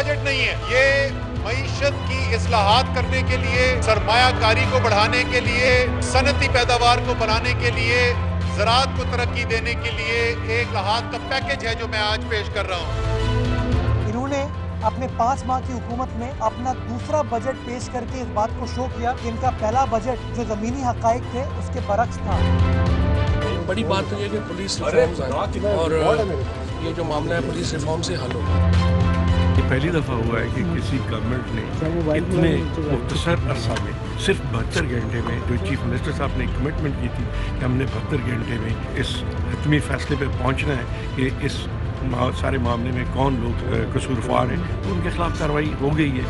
Budget नहीं है। ये मईशत की इस्लाहात करने के लिए, सरमायाकारी को बढ़ाने के लिए, सनती पैदावार को बनाने के लिए, ज़राअत को तरक्की देने के लिए एक हाथ का पैकेज है जो मैं आज पेश कर रहा हूँ। इन्होंने अपने 5 माह की हुकूमत में अपना दूसरा बजट पेश करके इस बात को शो किया कि इनका पहला बजट जो जमीनी हकाइक थे उसके बरक्स था। बड़ी बात तो ये कि पुलिस रिफॉर्म्स आए और ये जो मामला है पुलिस रिफॉर्म से हल होगा। ये पहली दफ़ा हुआ है कि किसी गवर्नमेंट ने इतने मुख्तसर अरसा में सिर्फ 72 घंटे में, जो चीफ मिनिस्टर साहब ने कमिटमेंट की थी कि हमने 72 घंटे में इस हतमी फैसले पे पहुंचना है कि इस सारे मामले में कौन लोग कसूरवार हैं, तो उनके खिलाफ कार्रवाई हो गई है।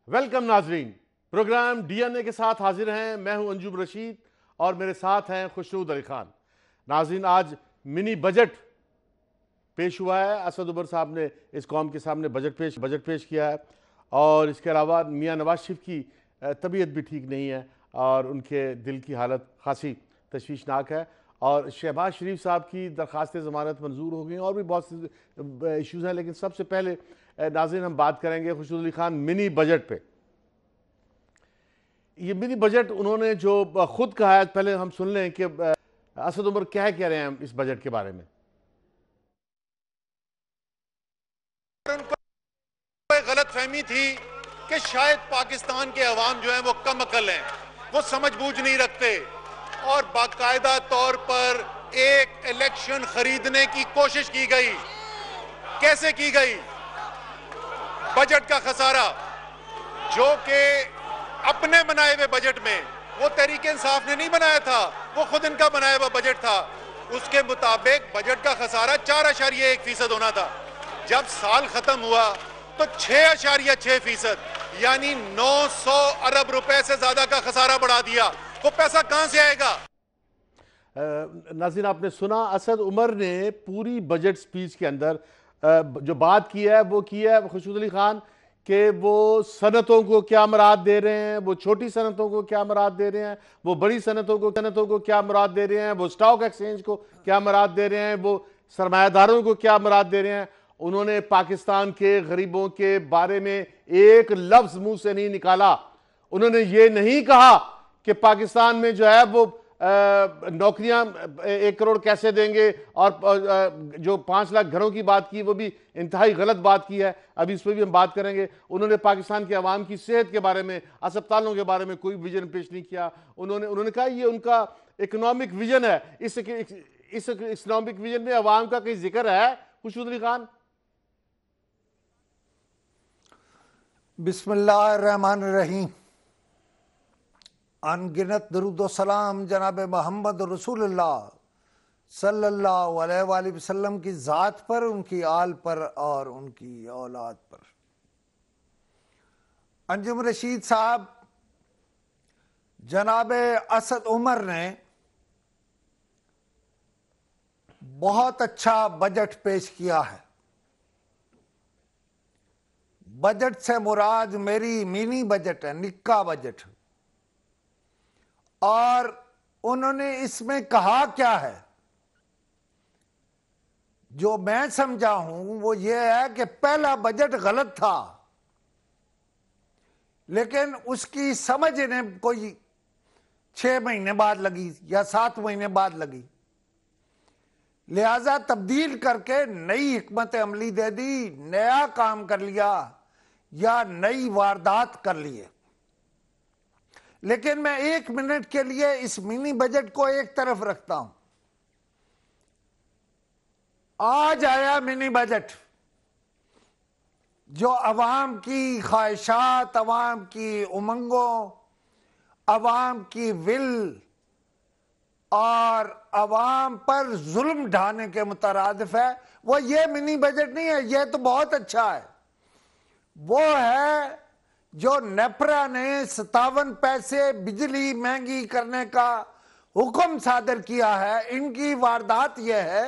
वेलकम नाजरीन, प्रोग्राम डीएनए के साथ हाजिर हैं। मैं हूं अंजुम रशीद और मेरे साथ हैं खुशनूद अली खान। नाजरीन, आज मिनी बजट पेश हुआ है। असद उमर साहब ने इस कौम के सामने बजट पेश किया है और इसके अलावा मियां नवाज शरीफ की तबीयत भी ठीक नहीं है और उनके दिल की हालत खासी तशवीशनाक है और शहबाज शरीफ साहब की दरख्वास्त ज़मानत मंजूर हो गई और भी बहुत से इशूज़ हैं। लेकिन सबसे पहले नाज़रीन हम बात करेंगे खुशनूद अली खान मिनी बजट पे। ये मिनी बजट उन्होंने जो खुद कहा है, पहले हम सुन लें कि असद उमर क्या कह रहे हैं इस बजट के बारे में। उनको गलत फहमी थी कि शायद पाकिस्तान के अवाम जो है वो कम अकल हैं, वो समझ बूझ नहीं रखते और बाकायदा तौर पर एक इलेक्शन खरीदने की कोशिश की गई। कैसे की गई? बजट का खसारा जो कि अपने बनाए हुए बजट में, वो तहरीक इंसाफ ने नहीं बनाया था, वो खुद इनका बनाया हुआ बजट था। उसके मुताबिक बजट का खसारा 4.1% होना था। जब साल खत्म हुआ तो 6.6% यानी 900 अरब रुपए से ज्यादा का खसारा बढ़ा दिया। वो पैसा कहां से आएगा? नाज़रीन, आपने सुना असद उमर ने पूरी बजट स्पीच के अंदर जो बात की है वो की है खुशनूद अली खान कि वो सनतों को क्या मुराद दे रहे हैं, वो छोटी सनतों को क्या मुराद दे रहे हैं, वो बड़ी सनतों को क्या मुराद दे रहे हैं, वो स्टॉक एक्सचेंज को क्या मुराद दे रहे हैं, वो सरमायादारों को क्या मुराद दे रहे हैं। उन्होंने पाकिस्तान के गरीबों के बारे में एक लफ्ज मुंह से नहीं निकाला। उन्होंने ये नहीं कहा कि पाकिस्तान में जो है वो नौकरियां 1 करोड़ कैसे देंगे और जो 5 लाख घरों की बात की वो भी इंतहाई गलत बात की है। अभी इस पर भी हम बात करेंगे। उन्होंने पाकिस्तान के अवाम की सेहत के बारे में, अस्पतालों के बारे में कोई विजन पेश नहीं किया। उन्होंने कहा ये उनका इकोनॉमिक विजन है। इस इकोनॉमिक विजन में अवाम का कोई जिक्र है खुशनूद अली खान? बिस्मिल्लाहिर्रहमानिर्रहीम। अनगिनत दरूद सलाम जनाब मोहम्मद रसूलुल्लाह सल्लल्लाहु अलैहि वसल्लम की ज़ात पर, उनकी आल पर और उनकी औलाद पर। अंजुम रशीद साहब, जनाब असद उमर ने बहुत अच्छा बजट पेश किया है। बजट से मुराद मेरी मिनी बजट है, निक्का बजट। और उन्होंने इसमें कहा क्या है जो मैं समझा हूं वो ये है कि पहला बजट गलत था, लेकिन उसकी समझ इन्हें कोई 6 महीने बाद लगी या 7 महीने बाद लगी, लिहाजा तब्दील करके नई हिकमत अमली दे दी, नया काम कर लिया या नई वारदात कर लिए। लेकिन मैं 1 मिनट के लिए इस मिनी बजट को एक तरफ रखता हूं। आज आया मिनी बजट जो अवाम की ख्वाहिशात, अवाम की उमंगों, अवाम की विल और अवाम पर जुल्म ढाने के मुतरादिफ है। वो ये मिनी बजट नहीं है, ये तो बहुत अच्छा है। वो है जो नेपरा ने 57 पैसे बिजली महंगी करने का हुक्म सादर किया है। इनकी वारदात यह है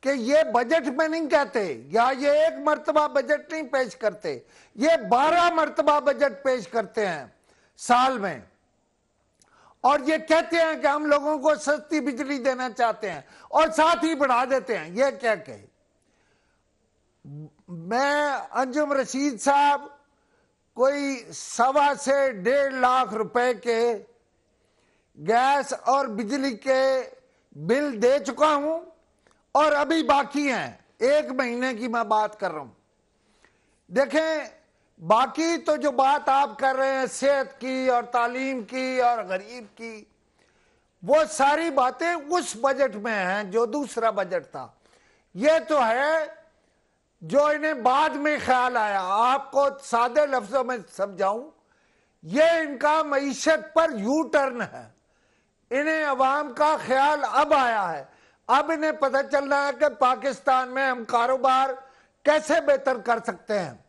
कि ये बजट में नहीं कहते, या ये एक मर्तबा बजट नहीं पेश करते, ये 12 मर्तबा बजट पेश करते हैं साल में, और ये कहते हैं कि हम लोगों को सस्ती बिजली देना चाहते हैं और साथ ही बढ़ा देते हैं। ये क्या कहे? मैं अंजुम रशीद साहब कोई 1.25 से 1.5 लाख रुपए के गैस और बिजली के बिल दे चुका हूं और अभी बाकी हैं, 1 महीने की मैं बात कर रहा हूं। देखें, बाकी तो जो बात आप कर रहे हैं सेहत की और तालीम की और गरीब की, वो सारी बातें उस बजट में हैं जो दूसरा बजट था। ये तो है जो इन्हें बाद में ख्याल आया। आपको सादे लफ्जों में समझाऊं, ये इनका मईशत पर यू टर्न है। इन्हें अवाम का ख्याल अब आया है। अब इन्हें पता चल रहा है कि पाकिस्तान में हम कारोबार कैसे बेहतर कर सकते हैं।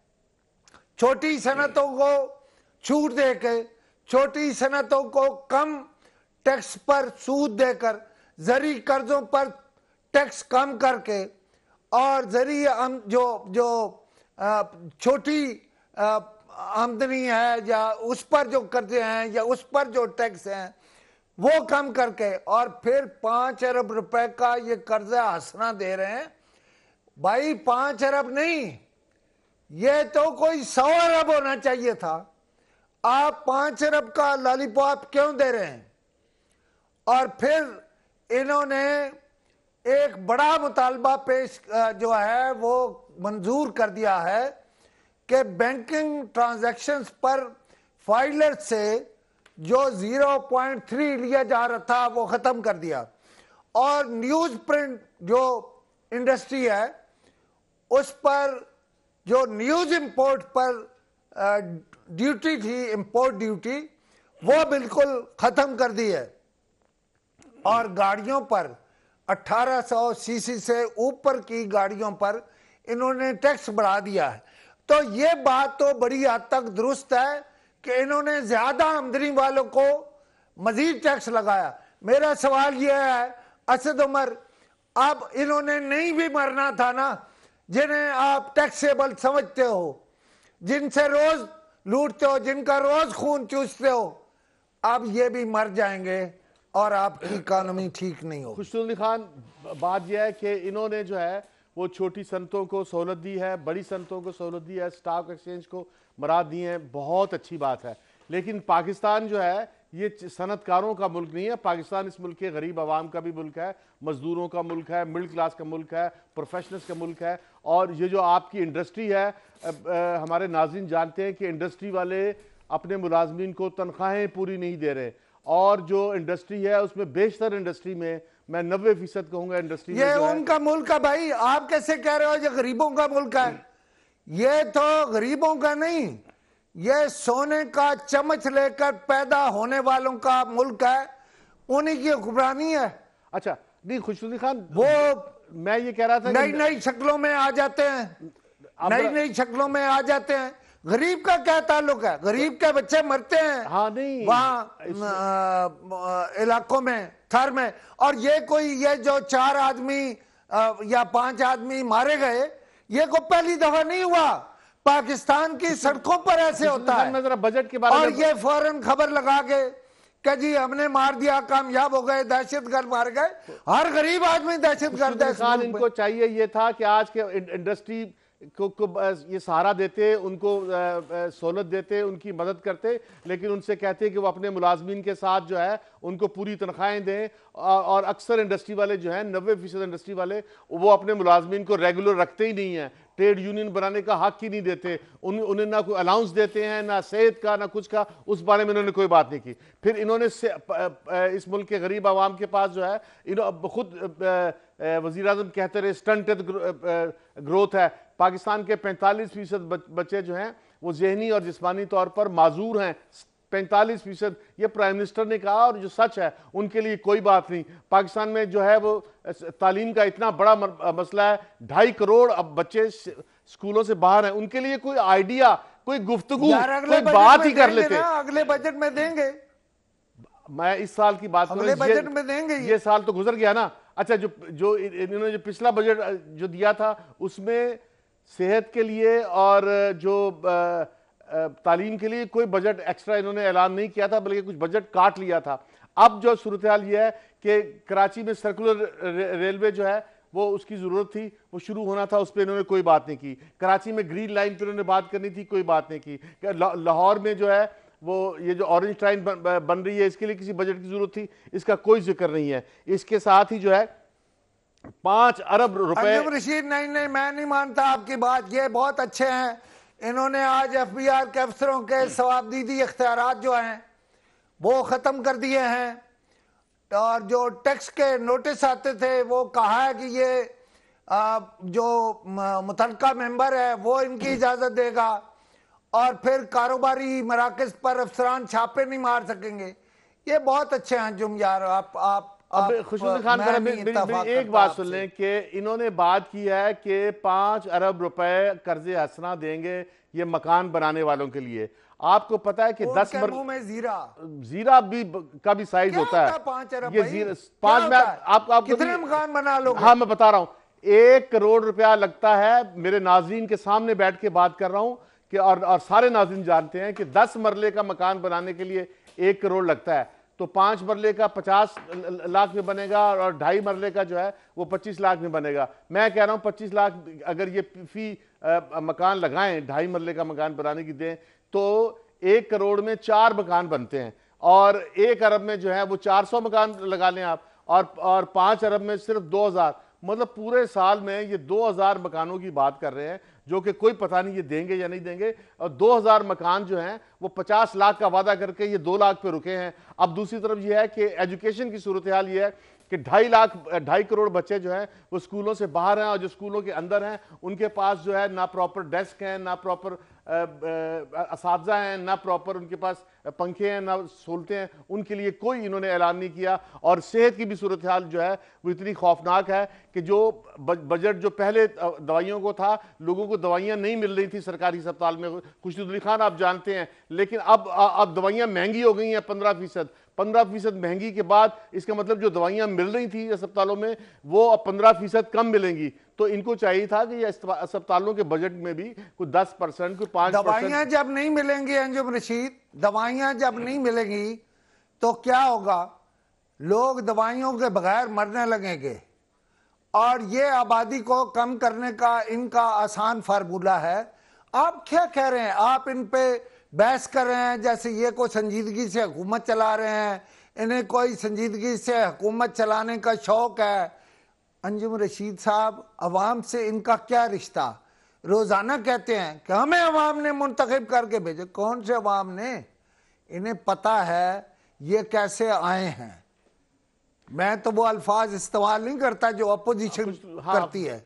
छोटी सनतों को छूट देकर, छोटी सनतों को कम टैक्स पर सूद देकर, जरी कर्जों पर टैक्स कम करके, और जरी जो छोटी आमदनी है या उस पर जो कर्जे हैं या उस पर जो टैक्स हैं वो कम करके, और फिर 5 अरब रुपए का ये कर्जा हंसना दे रहे हैं। भाई 5 अरब नहीं, ये तो कोई 100 अरब होना चाहिए था। आप 5 अरब का लॉलीपॉप क्यों दे रहे हैं? और फिर इन्होंने एक बड़ा मुतालबा पेश जो है वो मंजूर कर दिया है कि बैंकिंग ट्रांजैक्शंस पर फाइलर से जो 0.3 लिया जा रहा था वो खत्म कर दिया, और न्यूज प्रिंट जो इंडस्ट्री है उस पर जो न्यूज इंपोर्ट पर ड्यूटी थी, इंपोर्ट ड्यूटी, वो बिल्कुल खत्म कर दी है। और गाड़ियों पर 1800 सीसी से ऊपर की गाड़ियों पर इन्होंने टैक्स बढ़ा दिया है। तो ये बात तो बड़ी हद तक दुरुस्त है कि इन्होंने ज्यादा आमदनी वालों को मजीद टैक्स लगाया। मेरा सवाल यह है, असद उमर, अब इन्होंने नहीं भी मरना था ना, जिन्हें आप टैक्सेबल समझते हो, जिनसे रोज लूटते हो, जिनका रोज खून चूसते हो, अब ये भी मर जाएंगे और आपकी इकानमी ठीक नहीं होगी। खुशनुर खान, बात यह है कि इन्होंने जो है वो छोटी सनतों को सहूलत दी है, बड़ी सनतों को सहूलत दी है, स्टॉक एक्सचेंज को मराद दी है, बहुत अच्छी बात है। लेकिन पाकिस्तान जो है ये सनतकारों का मुल्क नहीं है। पाकिस्तान इस मुल्क के गरीब आवाम का भी मुल्क है, मजदूरों का मुल्क है, मिडिल क्लास का मुल्क है, प्रोफेशनल्स का मुल्क है। और ये जो आपकी इंडस्ट्री है, हमारे नाज़रीन जानते हैं कि इंडस्ट्री वाले अपने मुलाजमीन को तनख्वाहें पूरी नहीं दे रहे, और जो इंडस्ट्री है उसमें बेशतर इंडस्ट्री में मैं 90% कहूंगा इंडस्ट्री ये उनका मुल्क है। भाई आप कैसे कह रहे हो ये गरीबों का मुल्क है? ये तो गरीबों का नहीं, ये सोने का चम्मच लेकर पैदा होने वालों का मुल्क है, उन्हीं की हुक्मरानी है। अच्छा, नहीं खुशनुर खान, वो मैं ये कह रहा था नई नई शक्लों में आ जाते हैं, नई नई शक्लों में आ जाते हैं। गरीब का क्या ताल्लुक है? गरीब के बच्चे मरते हैं, हाँ नहीं वहाँ इलाकों में, थर में, और ये कोई ये जो 4 आदमी या 5 आदमी मारे गए, ये को पहली दफा नहीं हुआ। पाकिस्तान की सड़कों पर ऐसे होता है। मैं जरा बजट के बारे में, और ये फौरन खबर लगा के कि जी हमने मार दिया, कामयाब हो गए, दहशतगर्द मार गए। हर गरीब आदमी दहशतगर्द है। इनको चाहिए ये था कि आज के इंडस्ट्री को ये सहारा देते, उनको सहूलत देते, उनकी मदद करते, लेकिन उनसे कहते कि वो अपने मुलाजमीन के साथ जो है उनको पूरी तनख्वाहें दें। और अक्सर इंडस्ट्री वाले जो हैं, 90% इंडस्ट्री वाले, वो अपने मुलाजमीन को रेगुलर रखते ही नहीं हैं, ट्रेड यूनियन बनाने का हक ही नहीं देते, उन्हें ना कोई अलाउंस देते हैं, ना सेहत का, ना कुछ का, उस बारे में इन्होंने कोई बात नहीं की। फिर इन्होंने इस मुल्क के गरीब आवाम के पास जो है, खुद वज़ीर आज़म कहते रहे स्टंटेड ग्रोथ है। पाकिस्तान के 45% बच्चे जो हैं वो जहनी और जिस्मानी तौर पर माजूर हैं, 45%। ये प्राइम मिनिस्टर ने कहा, और जो सच है उनके लिए कोई बात नहीं। पाकिस्तान में जो है वो तालीम का इतना बड़ा मसला है, 2.5 करोड़ अब बच्चे स्कूलों से बाहर हैं, उनके लिए कोई आइडिया, कोई गुफ्तगू, कोई बात ही कर लेते। अगले बजट में देंगे, मैं इस साल की बात अगले बजट में देंगे। ये साल तो गुजर गया ना, अच्छा, जो इन्होंने जो पिछला बजट जो दिया था उसमें सेहत के लिए और जो तालीम के लिए कोई बजट एक्स्ट्रा इन्होंने ऐलान नहीं किया था, बल्कि कुछ बजट काट लिया था। अब जो सूरत हाल ये है कि कराची में सर्कुलर रेलवे जो है वो उसकी ज़रूरत थी, वो शुरू होना था, उस पर इन्होंने कोई बात नहीं की। कराची में ग्रीन लाइन पर इन्होंने बात करनी थी, कोई बात नहीं की। लाहौर में जो है वो ये जो ऑरेंज लाइन बन रही है, इसके लिए किसी बजट की जरूरत थी, इसका कोई जिक्र नहीं है। इसके साथ ही जो है 5 अरब रुपए। रशीद, नहीं, मैं नहीं मानता आपकी बात। ये बहुत अच्छे हैं, इन्होंने आज FBI के अफसरों के सवाबदीदी इख्तियारात जो हैं वो ख़त्म कर दिए हैं, और जो टैक्स के नोटिस आते थे वो कहा है कि ये जो मुतलका मेंबर है वो इनकी इजाज़त देगा, और फिर कारोबारी मराकज़ पर अफसरान छापे नहीं मार सकेंगे। ये बहुत अच्छे हैं अंजुम यार। अब खुशबू खान साहब मेरी एक बात सुन लें कि इन्होंने बात की है कि 5 अरब रुपए कर्जे हसना देंगे ये मकान बनाने वालों के लिए। आपको पता है कि 10 मुंह में जीरा भी का भी साइज होता है। 5 अरब ये जीरा 5 में आप कितने मकान बना लोगे? हाँ, मैं बता रहा हूँ, 1 करोड़ रुपया लगता है। मेरे नाज़रीन के सामने बैठ के बात कर रहा हूँ कि और सारे नाज़रीन जानते हैं कि 10 मरले का मकान बनाने के लिए 1 करोड़ लगता है। तो 5 मरले का 50 लाख में बनेगा, और 2.5 मरले का जो है वो 25 लाख में बनेगा। मैं कह रहा हूँ 25 लाख अगर ये फी मकान लगाएं, 2.5 मरले का मकान बनाने की दें, तो 1 करोड़ में 4 मकान बनते हैं, और 1 अरब में जो है वो 400 मकान लगा लें आप, और 5 अरब में सिर्फ 2000, मतलब पूरे साल में ये 2000 मकानों की बात कर रहे हैं, जो कि कोई पता नहीं ये देंगे या नहीं देंगे। और 2000 मकान जो हैं वो 50 लाख का वादा करके ये 2 लाख पे रुके हैं। अब दूसरी तरफ ये है कि एजुकेशन की सूरत हाल ये है कि 2.5 करोड़ बच्चे जो हैं वो स्कूलों से बाहर हैं, और जो स्कूलों के अंदर हैं उनके पास जो है ना प्रॉपर डेस्क हैं, ना प्रॉपर असातिज़ा हैं, ना प्रॉपर उनके पास पंखे हैं, ना सहूलतें हैं। उनके लिए कोई इन्होंने ऐलान नहीं किया। और सेहत की भी सूरत हाल जो है वो इतनी खौफनाक है कि जो बजट जो पहले दवाइयों को था, लोगों को दवाइयाँ नहीं मिल रही थी सरकारी अस्पताल में, खुशनुदी खान आप जानते हैं, लेकिन अब दवाइयाँ महंगी हो गई हैं 15% महंगी के बाद इसका मतलब जो दवाइयाँ मिल रही थी अस्पतालों में वो अब 15% कम मिलेंगी। तो इनको चाहिए था कि अस्पतालों के बजट में भी कुछ 10%, कुछ 5%। दवाइयाँ जब नहीं मिलेंगी अंजुम रशीद, दवाइयाँ जब नहीं मिलेंगी तो क्या होगा? लोग दवाइयों के बगैर मरने लगेंगे, और ये आबादी को कम करने का इनका आसान फार्मूला है। आप क्या कह रहे हैं? आप इन पे बहस कर रहे हैं जैसे ये कोई संजीदगी से हुकूमत चला रहे हैं, इन्हें कोई संजीदगी से हुकूमत चलाने का शौक है। अंजुम रशीद साहब, अवाम से इनका क्या रिश्ता? रोजाना कहते हैं कि हमें अवाम ने मुंतखब करके भेजे। कौन से अवाम ने? इन्हें पता है ये कैसे आए हैं। मैं तो वो अल्फाज इस्तेमाल नहीं करता जो अपोजिशन करती है।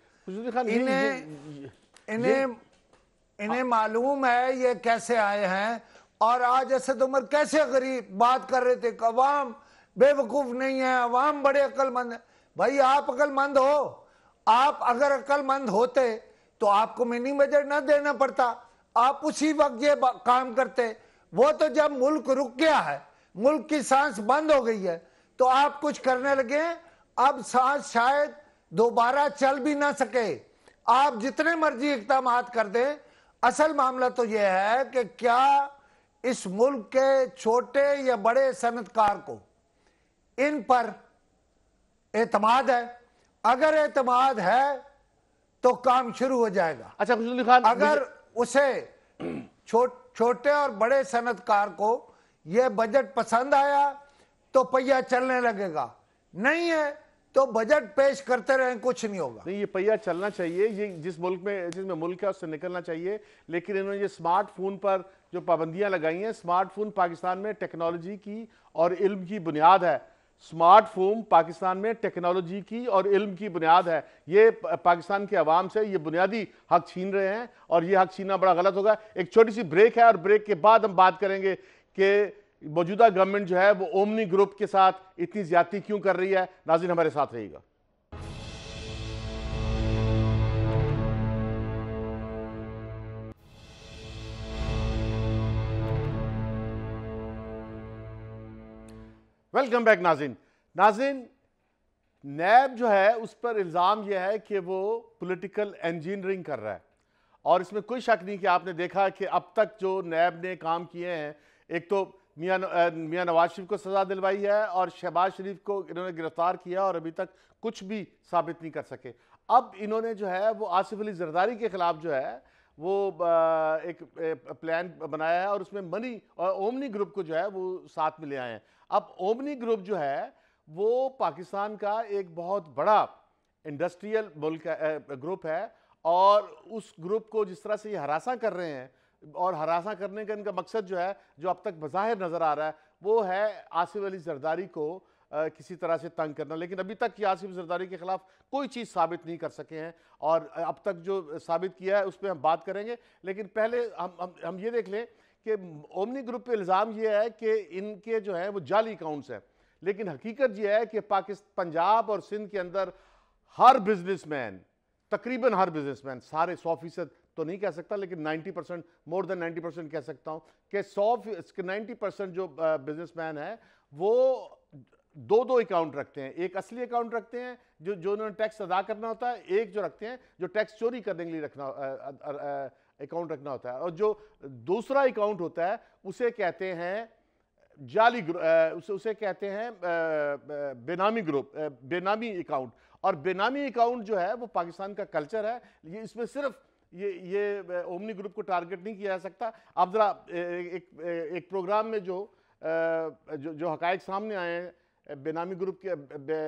इन्हें मालूम है ये कैसे आए हैं। और आज असद उमर कैसे गरीब बात कर रहे थे कि अवाम बेवकूफ नहीं है, अवाम बड़े अक्लमंद है। भाई आप अक्लमंद हो, आप अगर अक्लमंद होते तो आपको मिनी बजट ना देना पड़ता, आप उसी वक्त ये काम करते। वो तो जब मुल्क रुक गया है, मुल्क की सांस बंद हो गई है, तो आप कुछ करने लगे। अब सांस शायद दोबारा चल भी ना सके। आप जितने मर्जी इक़दाम कर दें, असल मामला तो यह है कि क्या इस मुल्क के छोटे या बड़े सनतकार को इन पर एतमाद है? अगर एतमाद है तो काम शुरू हो जाएगा। अच्छा खुशनुदी खान, अगर उसे छोटे और बड़े सनतकार को यह बजट पसंद आया तो पहिया चलने लगेगा, नहीं है तो बजट पेश करते रहें, कुछ नहीं होगा। नहीं, ये पहिया चलना चाहिए, ये जिस मुल्क में जिसमें मुल्क है उससे निकलना चाहिए। लेकिन इन्होंने ये स्मार्टफोन पर जो पाबंदियां लगाई हैं, स्मार्टफोन पाकिस्तान में टेक्नोलॉजी की और इल्म की बुनियाद है। स्मार्टफोन पाकिस्तान में टेक्नोलॉजी की और इल्म की बुनियाद है। ये पाकिस्तान के अवाम से ये बुनियादी हक छीन रहे हैं, और ये हक छीनना बड़ा गलत होगा। एक छोटी सी ब्रेक है, और ब्रेक के बाद हम बात करेंगे कि मौजूदा गवर्नमेंट जो है वो ओमनी ग्रुप के साथ इतनी ज्यादती क्यों कर रही है। नाज़रीन हमारे साथ रहिएगा। वेलकम बैक नाज़रीन। नैब जो है उस पर इल्ज़ाम यह है कि वो पॉलिटिकल इंजीनियरिंग कर रहा है, और इसमें कोई शक नहीं कि आपने देखा कि अब तक जो नैब ने काम किए हैं, एक तो मियां नवाज शरीफ को सज़ा दिलवाई है और शहबाज शरीफ को इन्होंने गिरफ्तार किया और अभी तक कुछ भी साबित नहीं कर सके। अब इन्होंने जो है वो आसिफ अली जरदारी के खिलाफ जो है वो एक प्लान बनाया है, और उसमें मनी और ओमनी ग्रुप को जो है वो साथ में ले आए हैं। अब ओमनी ग्रुप जो है वो पाकिस्तान का एक बहुत बड़ा इंडस्ट्रियल मुल्क ग्रुप है, और उस ग्रुप को जिस तरह से ये हरासा कर रहे हैं, और हरासा करने का इनका मकसद जो है, जो अब तक बज़ाहिर नज़र आ रहा है, वो है आसिफ अली जरदारी को किसी तरह से तंग करना। लेकिन अभी तक ये आसिफ जरदारी के खिलाफ कोई चीज़ साबित नहीं कर सके हैं, और अब तक जो साबित किया है उस पर हम बात करेंगे। लेकिन पहले हम ये देख लें कि ओमनी ग्रुप पे इल्ज़ाम ये है कि इनके जो है वो जाली अकाउंट्स हैं, लेकिन हकीकत ये है कि पंजाब और सिंध के अंदर हर बिजनेसमैन, तकरीबन हर बिजनेसमैन, सारे 100% तो नहीं कह सकता, लेकिन 90%, मोर देन 90% कह सकता हूं कि 90% जो बिजनेसमैन है वो दो अकाउंट रखते हैं। एक असली अकाउंट रखते हैं जो उन्होंने टैक्स अदा करना होता है, एक जो रखते हैं जो टैक्स चोरी करने के लिए अकाउंट रखना होता है, और जो दूसरा अकाउंट होता है उसे कहते हैं जाली, उसे कहते हैं बेनामी ग्रुप, बेनामी अकाउंट। और बेनामी अकाउंट जो है वो पाकिस्तान का कल्चर है। ये इसमें सिर्फ ये ओमनी ग्रुप को टारगेट नहीं किया जा सकता। आप जरा एक प्रोग्राम में जो हकायक सामने आए हैं बेनामी ग्रुप के,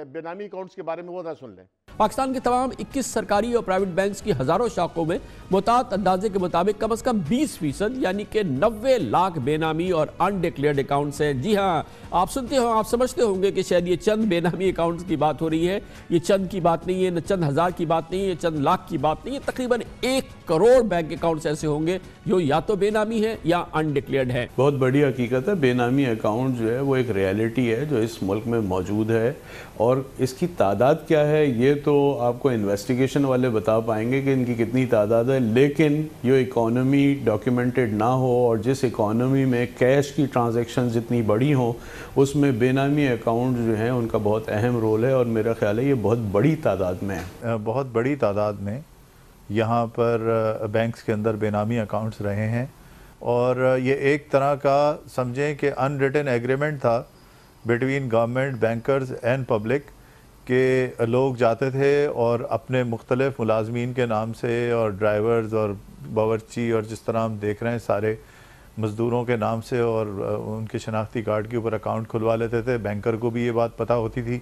बेनामी अकाउंट्स के बारे में, वो जरा सुन लें। पाकिस्तान के तमाम 21 सरकारी और प्राइवेट बैंक्स की हजारों शाखों में मुताद अंदाजे के मुताबिक कम से कम 20% यानी कि 90 लाख बेनामी और अनडिक्लेयर्ड अकाउंट्स हैं। जी हाँ, आप सुनते हो, आप समझते होंगे कि शायद ये चंद बेनामी अकाउंट्स की बात हो रही है। ये चंद की बात नहीं है, न चंद हजार की बात नहीं है, चंद लाख की बात नहीं है। तकरीबन 1 करोड़ बैंक अकाउंट्स ऐसे होंगे जो या तो बेनामी है या अनडिक्लेयर्ड है। बहुत बड़ी हकीकत है, बेनामी अकाउंट जो है वो एक रियलिटी है जो इस मुल्क में मौजूद है, और इसकी तादाद क्या है ये तो आपको इन्वेस्टिगेशन वाले बता पाएंगे कि इनकी कितनी तादाद है। लेकिन ये इकोनॉमी डॉक्यूमेंटेड ना हो, और जिस इकोनॉमी में कैश की ट्रांजैक्शन जितनी बड़ी हो उसमें बेनामी अकाउंट जो हैं उनका बहुत अहम रोल है, और मेरा ख्याल है ये बहुत बड़ी तादाद में है। बहुत बड़ी तादाद में यहाँ पर बैंक्स के अंदर बेनामी अकाउंट्स रहे हैं, और ये एक तरह का समझें कि अनरिटन एग्रीमेंट था between government, bankers and public, के लोग जाते थे और अपने मुख्तलिफ मुलाजमीन के नाम से, और ड्राइवर्स और बावर्ची और जिस तरह हम देख रहे हैं सारे मज़दूरों के नाम से, और उनके शनाख्ती कार्ड के ऊपर अकाउंट खुलवा लेते थे। बैंकर को भी ये बात पता होती थी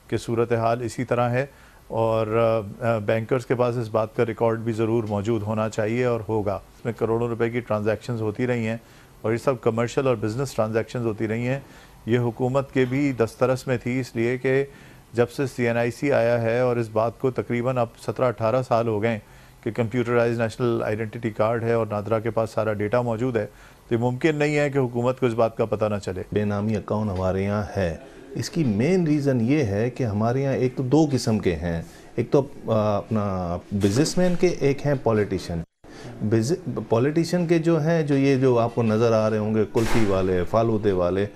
कि सूरत हाल इसी तरह है, और बैंकर्स के पास इस बात का रिकॉर्ड भी ज़रूर मौजूद होना चाहिए, और होगा। इसमें करोड़ों रुपए की ट्रांजैक्शंस होती रही हैं, और ये सब कमर्शियल और बिज़नेस ट्रांजैक्शंस होती रही हैं। ये हुकूमत के भी दस्तरस में थी, इसलिए कि जब से CNIC आया है, और इस बात को तकरीबन अब 17-18 साल हो गए कि कंप्यूटराइज नेशनल आइडेंटिटी कार्ड है और नादरा के पास सारा डेटा मौजूद है, तो मुमकिन नहीं है कि हुकूमत को इस बात का पता ना चले। बेनामी अकाउंट हमारे यहाँ है, इसकी मेन रीज़न ये है कि हमारे यहाँ एक तो 2 किस्म के हैं, एक तो अपना बिजनेसमैन के, एक हैं पॉलिटिशियन। पॉलिटिशियन के जो हैं, जो आपको नज़र आ रहे होंगे, कुल्फ़ी वाले, फालूदे वाले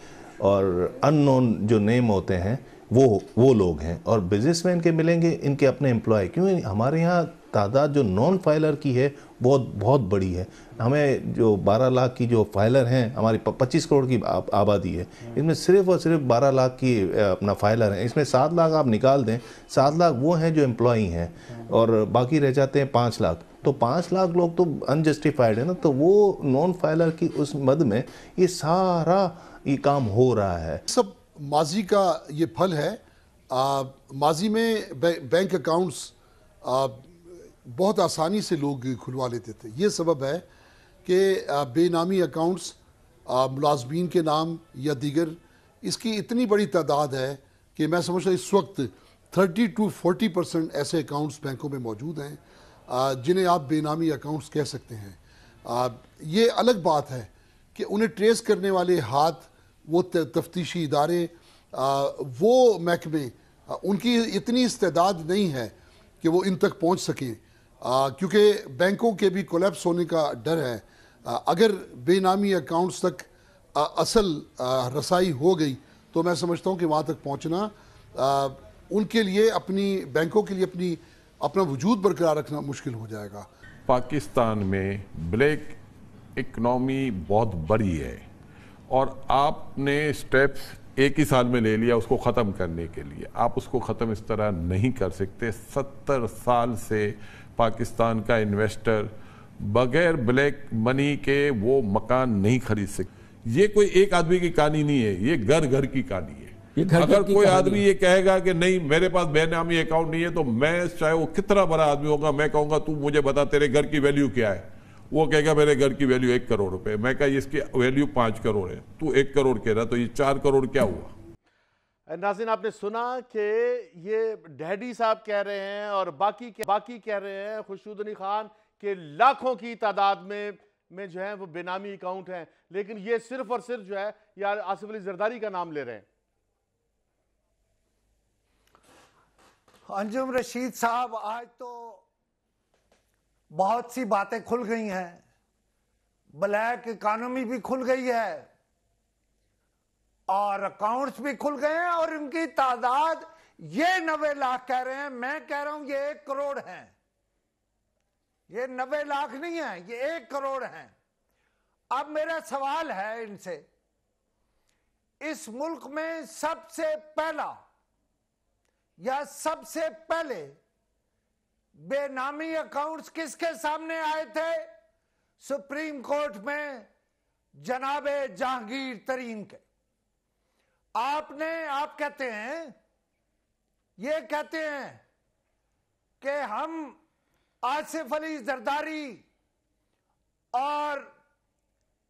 और अननोन जो नेम होते हैं, वो लोग हैं। और बिजनेसमैन के मिलेंगे इनके अपने एम्प्लॉय, क्यों हमारे यहाँ तादाद जो नॉन फाइलर की है बहुत बड़ी है। हमें जो 12 लाख की जो फाइलर हैं, हमारी 25 करोड़ की आबादी है, इसमें सिर्फ और सिर्फ 12 लाख की अपना फाइलर हैं। इसमें 7 लाख आप निकाल दें, 7 लाख वो हैं जो एम्प्लॉई हैं, और बाकी रह जाते हैं 5 लाख। तो 5 लाख लोग तो अनजस्टिफाइड है ना, तो वो नॉन फाइलर की उस मद में ये सारा ये काम हो रहा है। सब माजी का ये फल है। माजी में बैंक अकाउंट्स बहुत आसानी से लोग खुलवा लेते थे। ये सबब है कि बेनामी अकाउंट्स मुलाजमीन के नाम या दीगर, इसकी इतनी बड़ी तादाद है कि मैं समझता हूँ इस वक्त 30 to 40% ऐसे अकाउंट्स बैंकों में मौजूद हैं जिन्हें आप बेनामी अकाउंट्स कह सकते हैं। ये अलग बात है कि उन्हें ट्रेस करने वाले हाथ, वो तफ्तीशी इदारे, वो महकमे, उनकी इतनी इस्तेदाद नहीं है कि वो इन तक पहुंच सकें, क्योंकि बैंकों के भी कोलैप्स होने का डर है। अगर बेनामी अकाउंट्स तक असल रसाई हो गई तो मैं समझता हूं कि वहां तक पहुंचना उनके लिए अपनी बैंकों के लिए अपना वजूद बरकरार रखना मुश्किल हो जाएगा। पाकिस्तान में ब्लैक इकनॉमी बहुत बड़ी है और आपने स्टेप्स एक ही साल में ले लिया उसको ख़त्म करने के लिए। आप उसको ख़त्म इस तरह नहीं कर सकते। 70 साल से पाकिस्तान का इन्वेस्टर बगैर ब्लैक मनी के वो मकान नहीं खरीद सकते। ये कोई एक आदमी की कहानी नहीं है, ये घर घर की कहानी है। अगर कोई आदमी ये कहेगा कि नहीं मेरे पास बेनामी अकाउंट नहीं है, तो मैं चाहे वो कितना बड़ा आदमी होगा, मैं कहूंगा तू मुझे बता तेरे घर की वैल्यू क्या है। वो कहेगा मेरे घर की वैल्यू 1 करोड़ रुपए। मैं कहा इसकी वैल्यू 5 करोड़ है, तू 1 करोड़ कह रहा, तो ये 4 करोड़ क्या हुआ। नाज़रीन, आपने सुना कि ये डैडी साहब कह रहे हैं और बाकी कह रहे हैं खुर्शीद अली खान के लाखों की तादाद में जो है वो बेनामी अकाउंट हैं, लेकिन ये सिर्फ और सिर्फ जो है यार आसिफ अली जरदारी का नाम ले रहे हैं। अंजुम रशीद साहब, आज तो बहुत सी बातें खुल गई हैं, ब्लैक इकॉनमी भी खुल गई है और अकाउंट्स भी खुल गए हैं और इनकी तादाद ये 90 लाख कह रहे हैं, मैं कह रहा हूं ये 1 करोड़ है। ये 90 लाख नहीं है, ये 1 करोड़ है। अब मेरा सवाल है इनसे, इस मुल्क में सबसे पहला या सबसे पहले बेनामी अकाउंट्स किसके सामने आए थे? सुप्रीम कोर्ट में जनाबे जहांगीर तरीन के। आप कहते हैं, ये कहते हैं कि हम आसिफ अली जरदारी और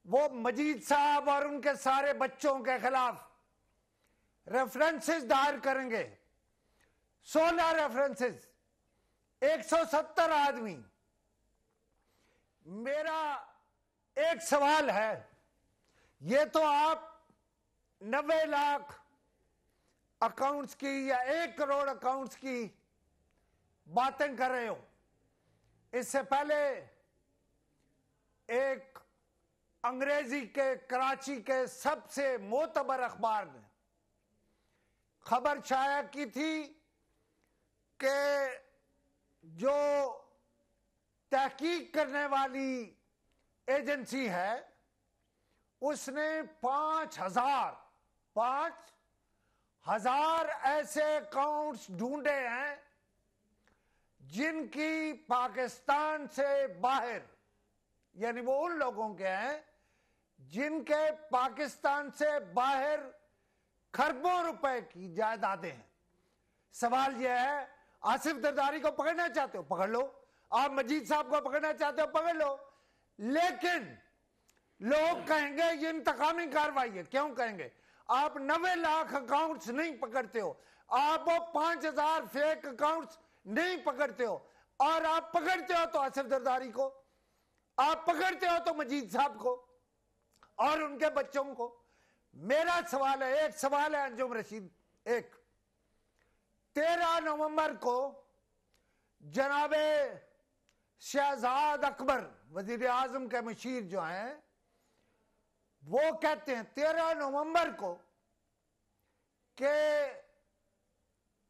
वो मजीद साहब और उनके सारे बच्चों के खिलाफ रेफरेंसेस दायर करेंगे। 16 रेफरेंसेस, 170 आदमी। मेरा एक सवाल है, ये तो आप 90 लाख अकाउंट्स की या 1 करोड़ अकाउंट्स की बातें कर रहे हो। इससे पहले एक अंग्रेजी के कराची के सबसे मोतबर अखबार ने खबर शाया की थी कि जो तहकीक करने वाली एजेंसी है उसने 5,000 ऐसे अकाउंट्स ढूंढे हैं जिनकी पाकिस्तान से बाहर, यानी वो उन लोगों के हैं जिनके पाकिस्तान से बाहर खरबों रुपए की जायदादें हैं। सवाल यह है, आसिफ जरदारी को पकड़ना चाहते हो पकड़ लो, आप मजीद साहब को पकड़ना चाहते हो पकड़ लो, लेकिन लोग कहेंगे ये इंतकामी कार्रवाई है। क्यों कहेंगे? आप 90 लाख अकाउंट्स नहीं पकड़ते हो, आप वो 5,000 फेक अकाउंट्स नहीं पकड़ते हो, और आप पकड़ते हो तो आसिफ जरदारी को, आप पकड़ते हो तो मजीद साहब को और उनके बच्चों को। मेरा सवाल है, एक सवाल है अंजुम रशीद, 13 नवंबर को जनाबे शहजाद अकबर वजीर आजम के मशीर जो हैं वो कहते हैं 13 नवंबर को कि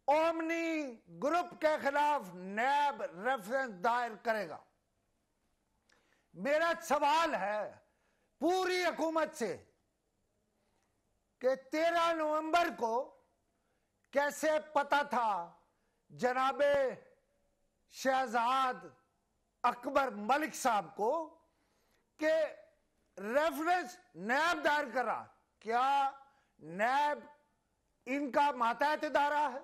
ओमनी ग्रुप के खिलाफ नैब रेफरेंस दायर करेगा। मेरा सवाल है पूरी हुकूमत से कि 13 नवंबर को कैसे पता था जनाबे शहजाद अकबर मलिक साहब को कि रेफरेंस नैब दायर करा? क्या नैब इनका मातहत इदारा है?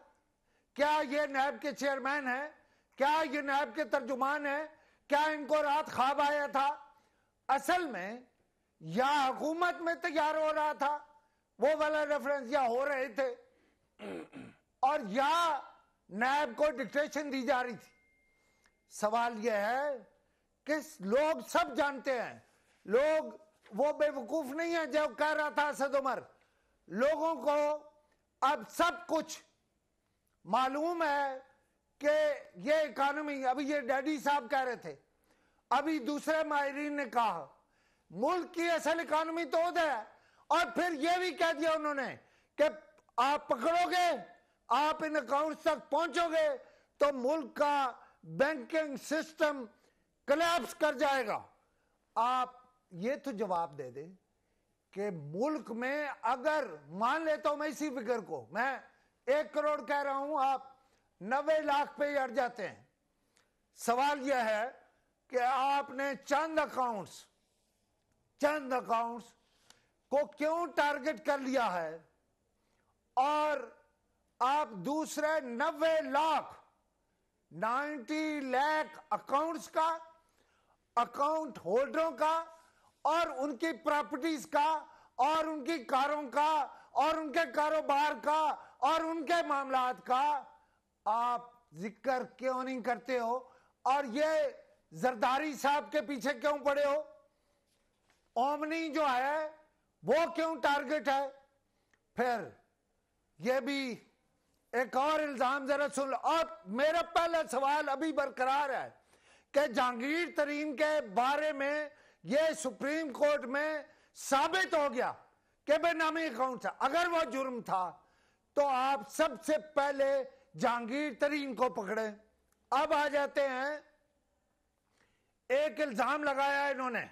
क्या ये नैब के चेयरमैन है? क्या ये नैब के तर्जुमान है? क्या इनको रात ख्वाब आया था? असल में या हुकूमत में तैयार हो रहा था वो वाला रेफरेंस, या हो रहे थे, और या नैब को डिक्टेशन दी जा रही थी। सवाल यह है कि लोग सब जानते हैं, लोग वो बेवकूफ नहीं है जो कह रहा था असद उमर, लोगों को अब सब कुछ मालूम है कि ये इकॉनमी, अभी ये डैडी साहब कह रहे थे, अभी दूसरे माहिरीन ने कहा मुल्क की असल इकॉनमी तो उधर है, और फिर ये भी कह दिया उन्होंने कि आप पकड़ोगे आप इन अकाउंट्स तक पहुंचोगे तो मुल्क का बैंकिंग सिस्टम कोलैप्स कर जाएगा। आप ये तो जवाब दे दें कि मुल्क में अगर मान लेता हूं मैं इसी फिगर को, मैं 1 करोड़ कह रहा हूं, आप 90 लाख पे अड़ जाते हैं। सवाल यह है कि आपने चंद अकाउंट्स को क्यों टारगेट कर लिया है और आप दूसरे 90 लाख अकाउंट्स का, अकाउंट होल्डरों का और उनकी प्रॉपर्टीज का और उनकी कारों का और उनके कारोबार का और उनके मामलात का आप जिक्र क्यों नहीं करते हो? और ये जरदारी साहब के पीछे क्यों पड़े हो? ओमनी जो है वो क्यों टारगेट है? फिर ये भी एक और इल्जाम जरा सुन लो। और मेरा पहला सवाल अभी बरकरार है कि जहांगीर तरीन के बारे में ये सुप्रीम कोर्ट में साबित हो गया कि बेनामी अकाउंट था। अगर वो जुर्म था तो आप सबसे पहले जहांगीर तरीन को पकड़े। अब आ जाते हैं, एक इल्जाम लगाया है इन्होंने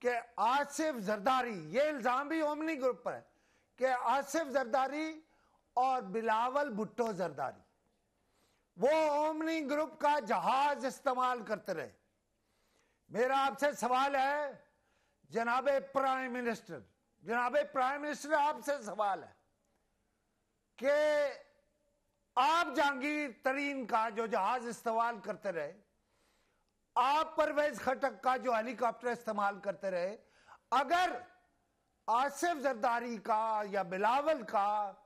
कि आसिफ जरदारी, ये इल्जाम भी ओमनी ग्रुप पर है कि आसिफ जरदारी और बिलावल भुट्टो जरदारी वो ओमनी ग्रुप का जहाज इस्तेमाल करते रहे। मेरा आपसे सवाल है जनाबे प्राइम मिनिस्टर आपसे सवाल है कि आप जहांगीर तरीन का जो जहाज इस्तेमाल करते रहे, आप परवेज खटक का जो हेलीकॉप्टर इस्तेमाल करते रहे, अगर आसिफ जरदारी का या बिलावल का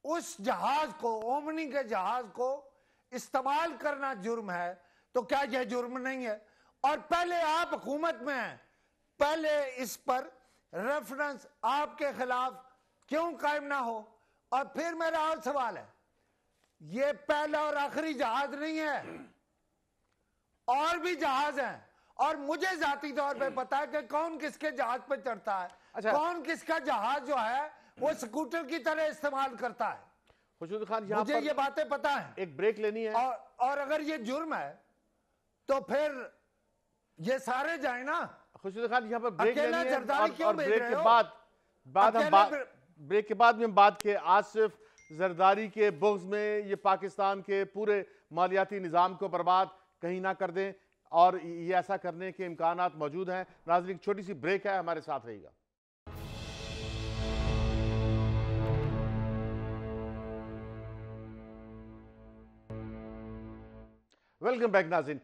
उस जहाज को, ओमनी के जहाज को इस्तेमाल करना जुर्म है तो क्या यह जुर्म नहीं है? और पहले आप हुकूमत में हैं, पहले इस पर रेफरेंस आपके खिलाफ क्यों कायम ना हो? और फिर मेरा और सवाल है, ये पहला और आखिरी जहाज नहीं है, और भी जहाज हैं और मुझे जाती तौर पे पता है कि कौन किसके जहाज पर चढ़ता है। अच्छा, कौन किसका जहाज जो है वो स्कूटर की तरह इस्तेमाल करता है। खुशबू खान, मुझे ये बातें पता है। एक ब्रेक लेनी है और अगर ये जुर्म है तो फिर ये सारे जाए ना। खुशबू खान, यहाँ पर ब्रेक लेनी है और ब्रेक के बाद में बात के आसिफ जरदारी के बुग़्ज़ में ये पाकिस्तान के पूरे मालियाती निज़ाम को बर्बाद कहीं ना कर दें, और ये ऐसा करने के इम्कानात मौजूद हैं। नाज़रीन, छोटी सी ब्रेक है, हमारे साथ रहिएगा। वेलकम बैक नाज़रीन,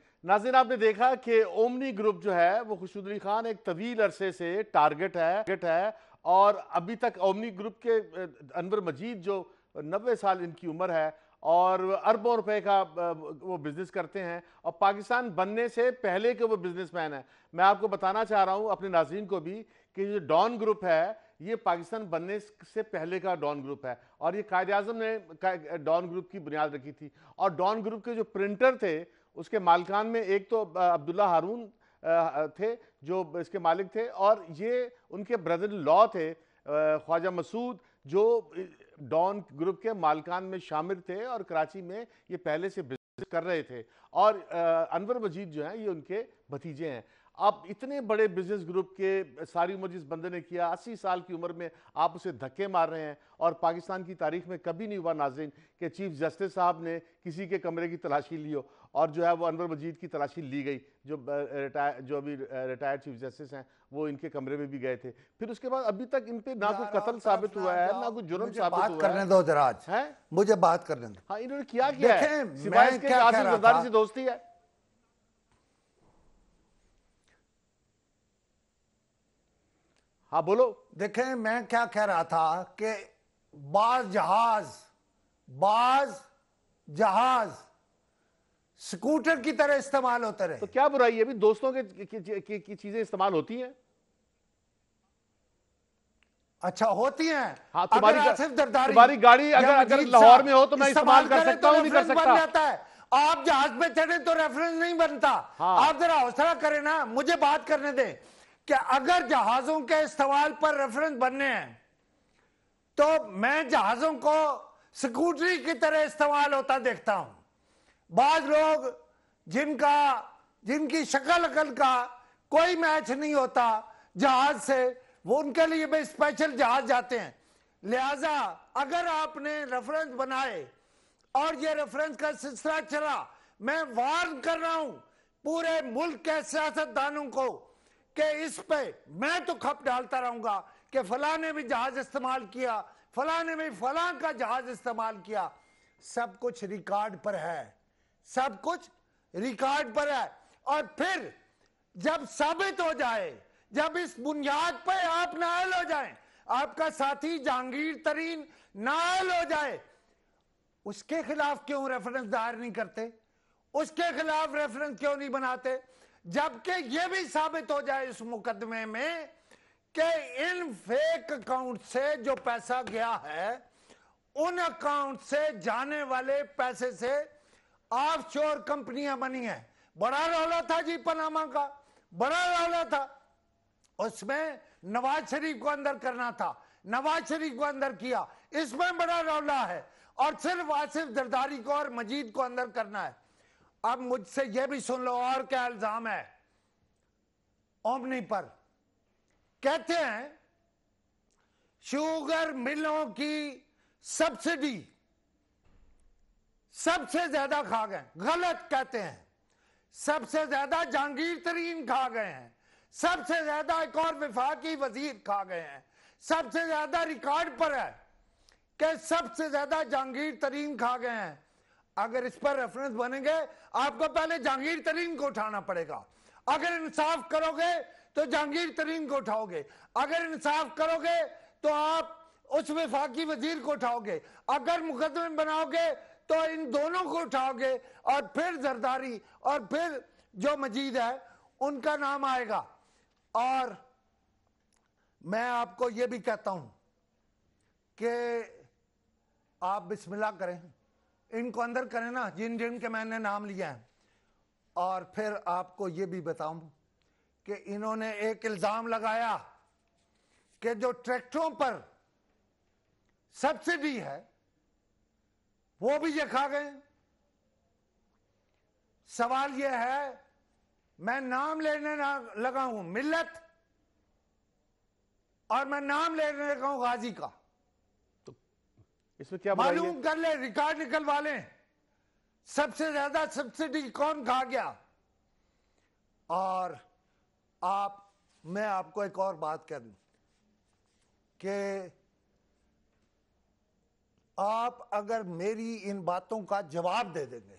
आपने देखा कि ओमनी ग्रुप जो है वो खुर्शीद अली खान एक तवील अरसे से टारगेट है और अभी तक ओमनी ग्रुप के अनवर मजीद जो 90 साल इनकी उम्र है और अरबों रुपए का वो बिजनेस करते हैं और पाकिस्तान बनने से पहले के वो बिजनेसमैन है। मैं आपको बताना चाह रहा हूं अपने नाज़रीन को भी कि जो डॉन ग्रुप है ये पाकिस्तान बनने से पहले का डॉन ग्रुप है और ये कायद आज़म ने डॉन ग्रुप की बुनियाद रखी थी। और डॉन ग्रुप के जो प्रिंटर थे उसके मालिकान में एक तो अब्दुल्ला हारून थे जो इसके मालिक थे, और ये उनके ब्रदर लॉ थे ख्वाजा मसूद जो डॉन ग्रुप के मालिकान में शामिल थे और कराची में ये पहले से बिजनेस कर रहे थे। और अनवर मजीद जो हैं ये उनके भतीजे हैं। अब इतने बड़े बिजनेस ग्रुप के सारी उम्र जिस बंदे ने किया, 80 साल की उम्र में आप उसे धक्के मार रहे हैं। और पाकिस्तान की तारीख में कभी नहीं हुआ नाज़रीन कि चीफ जस्टिस साहब ने किसी के कमरे की तलाशी ली हो, और जो है वो अनवर मजीद की तलाशी ली गई। जो अभी रिटायर्ड चीफ जस्टिस हैं वो इनके कमरे में भी गए थे। फिर उसके बाद अभी तक इन पे ना कोई कत्ल साबित हुआ है ना कोई जुर्म साबित हुआ है। करने दो दराज है, मुझे बात करने दो। हाँ, इन्होंने क्या है सिवाय इसके आसिफ जरदारी से दोस्ती है। हाँ बोलो। देखें, मैं क्या कह रहा था कि बाज जहाज स्कूटर की तरह इस्तेमाल होते रहे। तो क्या बुराई है? भी दोस्तों की चीजें इस्तेमाल होती हैं। अच्छा, होती हैं। हाँ, तुम्हारी गाड़ी अगर लाहौर में हो तो मैं इस्तेमाल कर सकता हूं, नहीं कर सकता। जाता है। आप जहाज पे चढ़े तो रेफरेंस नहीं बनता। हाँ। आप जरा हौसला करें ना, मुझे बात करने दें कि अगर जहाजों के इस्तेमाल पर रेफरेंस बनने हैं तो मैं जहाजों को स्कूटरी की तरह इस्तेमाल होता देखता हूं। बाज लोग जिनकी शक्ल अकल का कोई मैच नहीं होता जहाज से, वो उनके लिए भी स्पेशल जहाज जाते हैं। लिहाजा अगर आपने रेफरेंस बनाए और ये रेफरेंस का सिलसिला चला, मैं वार्न कर रहा हूं पूरे मुल्क के सियासतदानों को कि इस पे मैं तो खप डालता रहूंगा कि फलां ने भी जहाज इस्तेमाल किया, फलां ने भी फलां का जहाज इस्तेमाल किया। सब कुछ रिकॉर्ड पर है, सब कुछ रिकॉर्ड पर है। और फिर जब साबित हो जाए, जब इस बुनियाद पर आप नाअहल हो जाएं, आपका साथी जहांगीर तरीन नाअहल हो जाए, उसके खिलाफ क्यों रेफरेंस दायर नहीं करते? उसके खिलाफ रेफरेंस क्यों नहीं बनाते? जबकि यह भी साबित हो जाए इस मुकदमे में कि इन फेक अकाउंट से जो पैसा गया है, उन अकाउंट से जाने वाले पैसे से ऑफशोर कंपनियां बनी हैं। बड़ा रौला था जी पनामा का, बड़ा रौला था। उसमें नवाज शरीफ को अंदर करना था, नवाज शरीफ को अंदर किया, इसमें बड़ा रौला है। और सिर्फ आसिफ जरदारी को और मजीद को अंदर करना है। अब मुझसे यह भी सुन लो और क्या इल्जाम है ओमनी पर। कहते हैं शुगर मिलों की सब्सिडी सबसे ज्यादा खा गए। गलत कहते हैं, सबसे ज्यादा जहांगीर तरीन खा गए हैं, सबसे ज्यादा एक और विफाकी वजीर खा गए हैं। सबसे ज्यादा रिकॉर्ड पर है कि सबसे ज्यादा जहांगीर तरीन खा गए हैं। अगर इस पर रेफरेंस बनेंगे, आपको पहले जहांगीर तरीन को उठाना पड़ेगा। अगर इंसाफ करोगे तो जहांगीर तरीन को उठाओगे, अगर इंसाफ करोगे तो आप उस विफाकी वजीर को उठाओगे, अगर मुकदमे बनाओगे तो इन दोनों को उठाओगे, और फिर जरदारी और फिर जो मजीद है उनका नाम आएगा। और मैं आपको यह भी कहता हूं कि आप बिस्मिल्लाह करें, इनको अंदर करें ना, जिन जिन के मैंने नाम लिया है। और फिर आपको यह भी बताऊं कि इन्होंने एक इल्जाम लगाया कि जो ट्रैक्टरों पर सब्सिडी है वो भी ये खा गए। सवाल यह है, मैं नाम लेने लगा हूं मिल्लत, और मैं नाम लेने लगा हूं गाजी का। तो इसमें क्या मालूम कर ले, रिकॉर्ड निकलवा लें, सबसे ज्यादा सब्सिडी कौन खा गया। और मैं आपको एक और बात कह दूं कि आप अगर मेरी इन बातों का जवाब दे देंगे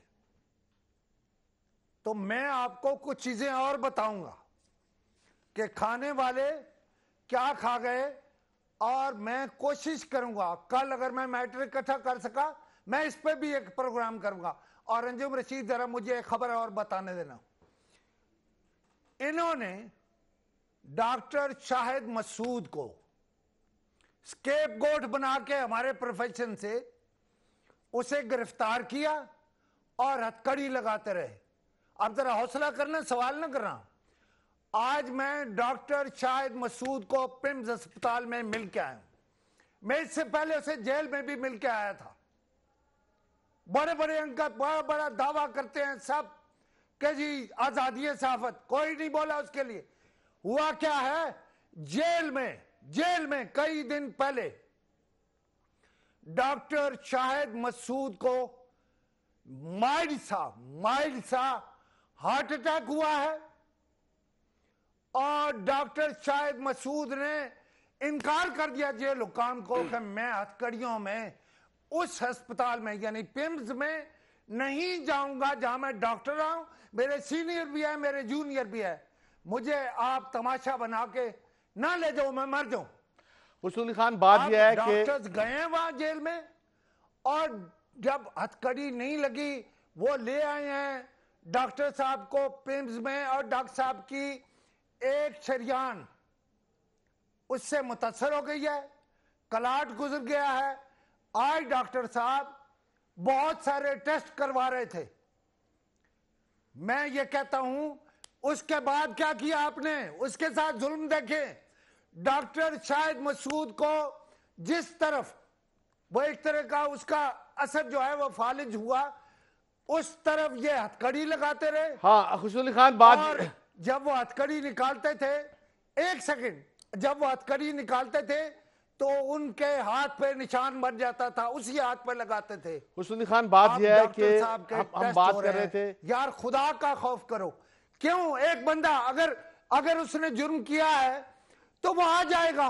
तो मैं आपको कुछ चीजें और बताऊंगा कि खाने वाले क्या खा गए। और मैं कोशिश करूंगा कल, अगर मैं मैटर इकट्ठा कर सका, मैं इस पे भी एक प्रोग्राम करूंगा। और अंजुम रशीद, जरा मुझे एक खबर और बताने देना। इन्होंने डॉक्टर शाहिद मसूद को स्केपगोट बना के हमारे प्रोफेशन से उसे गिरफ्तार किया और हथकड़ी लगाते रहे। अब जरा हौसला करना, सवाल ना करना। आज मैं डॉक्टर शाहिद मसूद को पिम्स अस्पताल में मिल के आया। मैं इससे पहले उसे जेल में भी मिल के आया था। बड़े बड़े अंक बड़ा बड़ा दावा करते हैं सब कि जी आजादी सहाफत, कोई नहीं बोला उसके लिए। हुआ क्या है, जेल में कई दिन पहले डॉक्टर शाहिद मसूद को माइल्ड सा हार्ट अटैक हुआ है। और डॉक्टर शाहिद मसूद ने इनकार कर दिया जेल हुकाम को कि मैं हथकड़ियों में उस अस्पताल में यानी पिम्स में नहीं जाऊंगा जहां मैं डॉक्टर हूं। मेरे सीनियर भी है, मेरे जूनियर भी है, मुझे आप तमाशा बना के ना ले जाओ, मैं मर जाऊं। उसूल खान, बात यह है कि डॉक्टर्स गए वहां जेल में, और जब हथकड़ी नहीं लगी वो ले आए हैं डॉक्टर साहब को पिम्स में, और डॉक्टर साहब की एक शरियान उससे मुतासर हो गई है, कलाट गुजर गया है। आज डॉक्टर साहब बहुत सारे टेस्ट करवा रहे थे। मैं ये कहता हूं, उसके बाद क्या किया आपने, उसके साथ जुल्म देखें। डॉक्टर शाहिद मसूद को जिस तरफ वो एक तरह का उसका असर जो है वो फालिज हुआ, उस तरफ ये हथकड़ी लगाते रहे। हाँ खुशबू अली खान बात, और जब वो हथकड़ी निकालते थे, एक सेकंड, जब वो हथकड़ी निकालते थे तो उनके हाथ पे निशान बन जाता था, उसी हाथ पे लगाते थे। खुशबू अली खान बात यह है कि हम बात कर रहे थे, यार खुदा का खौफ करो। क्यों एक बंदा अगर उसने जुर्म किया है तो वो आ जाएगा,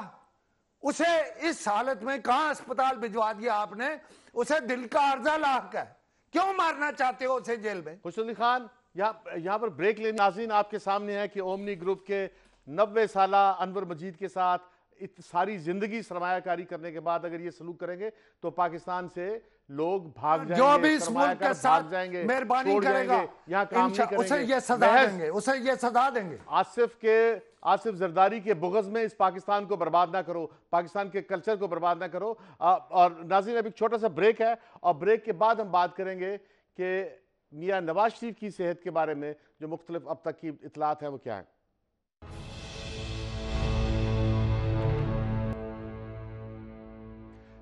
उसे इस हालत में कहां अस्पताल भिजवा दिया आपने, उसे दिल का अर्जा लाक है, क्यों मारना चाहते हो उसे जेल में? खुशबू अली खान यहाँ पर ब्रेक लेने, नाज़रीन आपके सामने है कि ओमनी ग्रुप के 90 साला अनवर मजीद के साथ सारी जिंदगी सरमायाकारी करने के बाद अगर ये सलूक करेंगे तो पाकिस्तान से लोग भाग जाएंगे, जो भी इस मुल्क के साथ जाएंगे, मेहरबानी करेगा, यहाँ काम नहीं करेंगे, उसे ये सजा देंगे, उसे ये सजा देंगे। आसिफ जरदारी के बुग़्ज़ में इस पाकिस्तान को बर्बाद ना करो, पाकिस्तान के कल्चर को बर्बाद ना करो। और नाज़रीन अभी छोटा सा ब्रेक है और ब्रेक के बाद हम बात करेंगे कि मियां नवाज शरीफ की सेहत के बारे में जो मुख्तलिफ अब तक की इतलात हैं वो क्या है।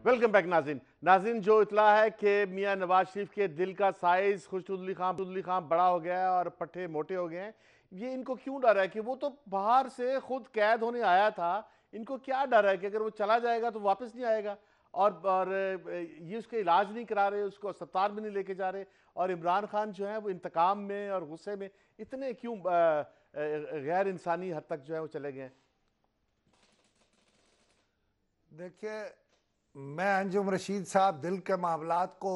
वेलकम बैक नाज़रीन जो इतला है कि मियां नवाज शरीफ के दिल का साइज खुशनुद अली खान बड़ा हो गया है और पट्टे मोटे हो गए हैं, ये इनको क्यों डर है कि वो तो बाहर से खुद कैद होने आया था, इनको क्या डर है कि अगर वो चला जाएगा तो वापस नहीं आएगा, और ये उसका इलाज नहीं करा रहे, उसको अस्पताल में नहीं लेके जा रहे, और इमरान खान जो है वो इंतकाम में और गुस्से में इतने क्यों गैर इंसानी हद तक जो है वो चले गए। देखिए मैं अंजुम रशीद साहब दिल के मामलात को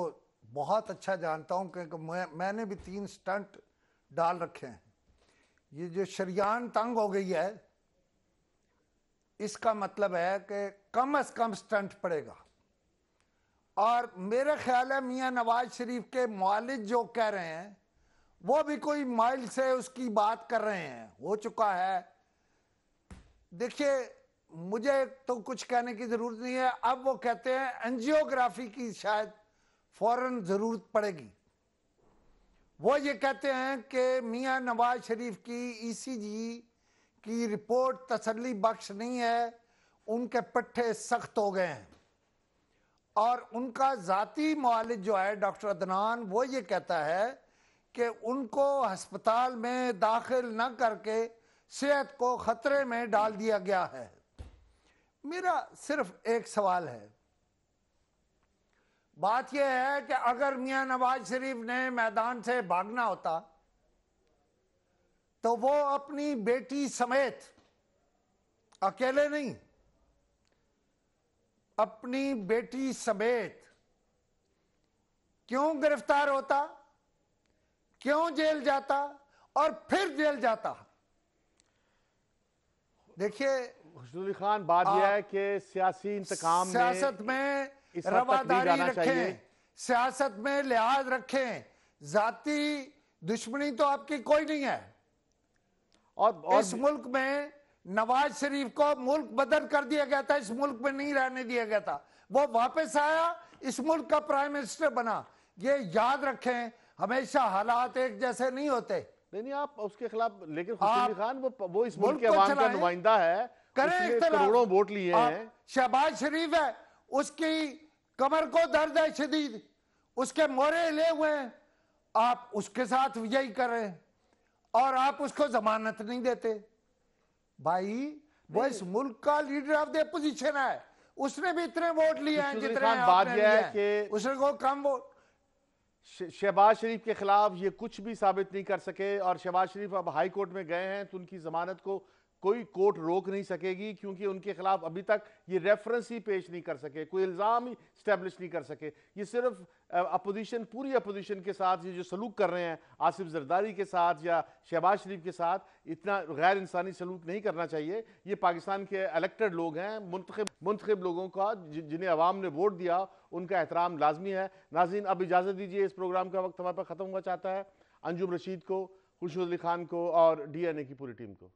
बहुत अच्छा जानता हूं, क्योंकि मैंने भी 3 स्टंट डाल रखे हैं। ये जो शरियान तंग हो गई है, इसका मतलब है कि कम से कम स्टंट पड़ेगा। और मेरा ख्याल है मियां नवाज शरीफ के मुआलिज जो कह रहे हैं वो भी कोई माइल से उसकी बात कर रहे हैं, हो चुका है। देखिए मुझे तो कुछ कहने की जरूरत नहीं है, अब वो कहते हैं एंजियोग्राफी की शायद फौरन जरूरत पड़ेगी। वो ये कहते हैं कि मियां नवाज शरीफ की ईसीजी की रिपोर्ट तसल्ली बख्श नहीं है, उनके पट्टे सख्त हो गए हैं। और उनका जाती मुआलिज जो है डॉक्टर अदनान, वो ये कहता है कि उनको अस्पताल में दाखिल न करके सेहत को खतरे में डाल दिया गया है। मेरा सिर्फ एक सवाल है, बात यह है कि अगर मियां नवाज शरीफ ने मैदान से भागना होता तो वो अपनी बेटी समेत, अकेले नहीं, अपनी बेटी समेत क्यों गिरफ्तार होता, क्यों जेल जाता और फिर जेल जाता। देखिए खुशनुद अली खान बात यह है कि सियासी इंतकाम में, सियासत में रवादारी रखें, सियासत में लिहाज रखें, जाती दुश्मनी तो आपकी कोई नहीं है। और इस मुल्क में नवाज शरीफ को मुल्क बदल कर दिया गया था, इस मुल्क में नहीं रहने दिया गया था, वो वापस आया, इस मुल्क का प्राइम मिनिस्टर बना। ये याद रखें, हमेशा हालात एक जैसे नहीं होते। नहीं आप उसके खिलाफ, लेकिन खुशनुद अली खान वो इस मुल्क के अवाम का नुमाइंदा है, करोड़ों वोट लिए हैं। शहबाज शरीफ है, उसकी कमर को दर्द है शदीद, उसके मोरे ले हुए हैं, आप उसके साथ यही कर रहे हैं और आप उसको जमानत नहीं देते। भाई वो इस मुल्क का लीडर ऑफ द अपोजिशन है, उसने भी इतने वोट लिए हैं जितने आपने लिए हैं, उसने को कम वोट। शहबाज शरीफ के खिलाफ ये कुछ भी साबित नहीं कर सके और शहबाज शरीफ अब हाई कोर्ट में गए हैं तो उनकी जमानत को कोई कोर्ट रोक नहीं सकेगी, क्योंकि उनके खिलाफ अभी तक ये रेफरेंस ही पेश नहीं कर सके, कोई इल्ज़ाम ही स्टैब्लिश नहीं कर सके। ये सिर्फ अपोजिशन, पूरी अपोजिशन के साथ ये जो सलूक कर रहे हैं आसिफ जरदारी के साथ या शहबाज शरीफ के साथ, इतना गैर इंसानी सलूक नहीं करना चाहिए। ये पाकिस्तान के इलेक्टेड लोग हैं, मुंतखब लोगों का, जिन्हें अवाम ने वोट दिया, उनका एहतराम लाजमी है। नाज़रीन अब इजाज़त दीजिए, इस प्रोग्राम का वक्त हमारे पास ख़त्म हुआ चाहता है। अंजुम रशीद को, खुशनुद अली खान को और DNA की पूरी टीम को